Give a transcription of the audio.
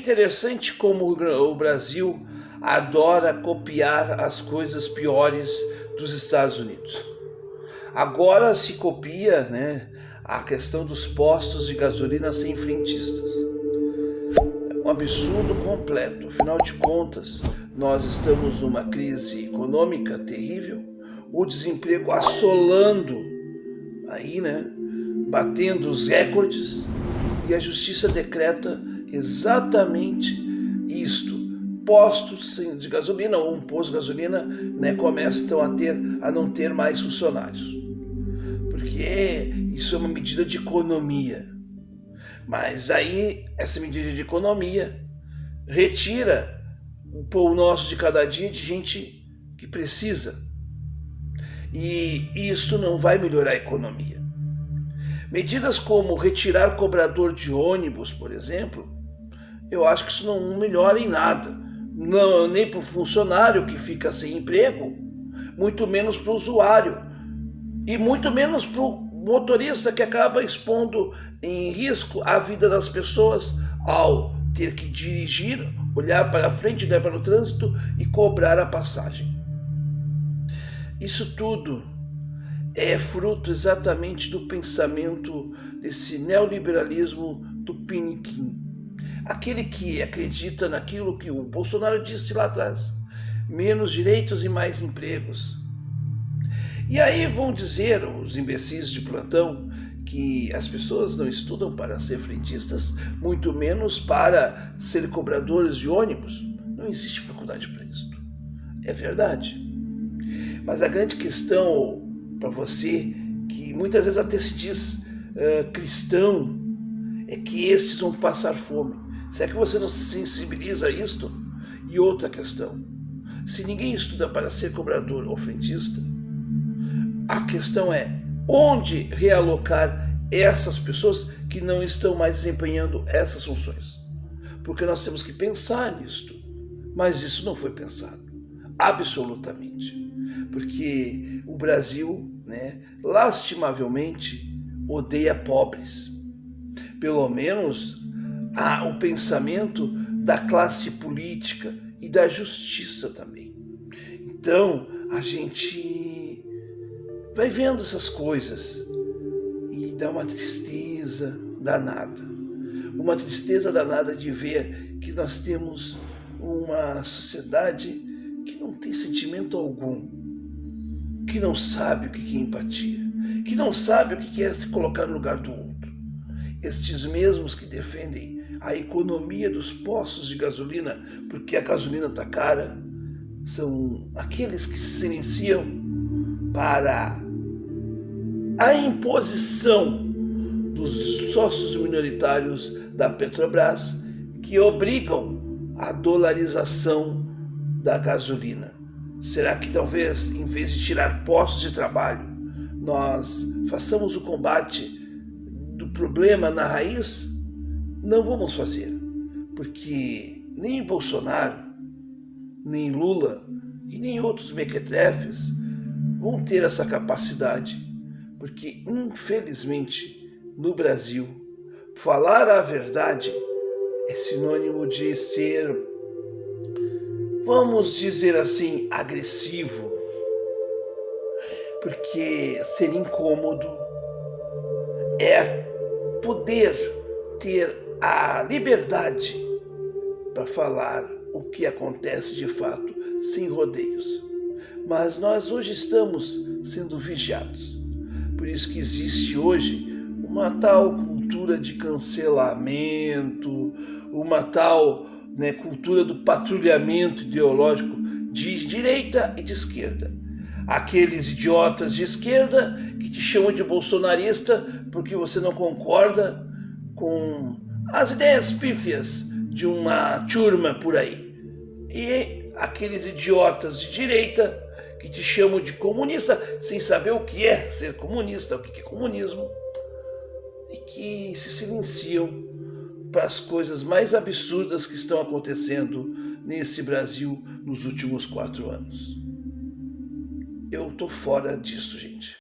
interessante como o Brasil adora copiar as coisas piores dos Estados Unidos. Agora se copia, né, a questão dos postos de gasolina sem frentistas. É um absurdo completo. Afinal de contas, nós estamos numa crise econômica terrível, o desemprego assolando aí, né, batendo os recordes, e a justiça decreta exatamente isto. Postos de gasolina ou um posto de gasolina, né, começa então a não ter mais funcionários. Porque isso é uma medida de economia. Mas aí essa medida de economia retira o pão nosso de cada dia de gente que precisa. E isso não vai melhorar a economia. Medidas como retirar cobrador de ônibus, por exemplo, eu acho que isso não melhora em nada. Não, nem para o funcionário que fica sem emprego, muito menos para o usuário e muito menos para o motorista que acaba expondo em risco a vida das pessoas ao ter que dirigir, olhar para frente, olhar para o trânsito e cobrar a passagem. Isso tudo é fruto exatamente do pensamento desse neoliberalismo tupiniquim. Aquele que acredita naquilo que o Bolsonaro disse lá atrás: menos direitos e mais empregos. E aí vão dizer os imbecis de plantão que as pessoas não estudam para ser frentistas, muito menos para ser cobradores de ônibus. Não existe faculdade para isso. É verdade. Mas a grande questão para você, que muitas vezes até se diz cristão, é que estes vão passar fome. Será que você não se sensibiliza a isto? E outra questão: se ninguém estuda para ser cobrador ou frentista, a questão é onde realocar essas pessoas que não estão mais desempenhando essas funções. Porque nós temos que pensar nisto. Mas isso não foi pensado. Absolutamente. Porque o Brasil, né, lastimavelmente, odeia pobres. Pelo menos o pensamento da classe política e da justiça também. Então, a gente vai vendo essas coisas e dá uma tristeza danada. Uma tristeza danada de ver que nós temos uma sociedade que não tem sentimento algum, que não sabe o que é empatia, que não sabe o que é se colocar no lugar do outro. Estes mesmos que defendem a economia dos postos de gasolina, porque a gasolina está cara, são aqueles que se silenciam para a imposição dos sócios minoritários da Petrobras, que obrigam a dolarização da gasolina. Será que talvez, em vez de tirar postos de trabalho, nós façamos o combate do problema na raiz? Não vamos fazer, porque nem Bolsonaro, nem Lula e nem outros mequetrefes vão ter essa capacidade, porque infelizmente no Brasil falar a verdade é sinônimo de ser, vamos dizer assim, agressivo, porque ser incômodo é poder ter a liberdade para falar o que acontece de fato, sem rodeios. Mas nós hoje estamos sendo vigiados. Por isso que existe hoje uma tal cultura de cancelamento, uma tal, né, cultura do patrulhamento ideológico de direita e de esquerda. Aqueles idiotas de esquerda que te chamam de bolsonarista porque você não concorda com as ideias pífias de uma turma por aí. E aqueles idiotas de direita que te chamam de comunista sem saber o que é ser comunista, o que é comunismo, e que se silenciam para as coisas mais absurdas que estão acontecendo nesse Brasil nos últimos 4 anos. Eu tô fora disso, gente.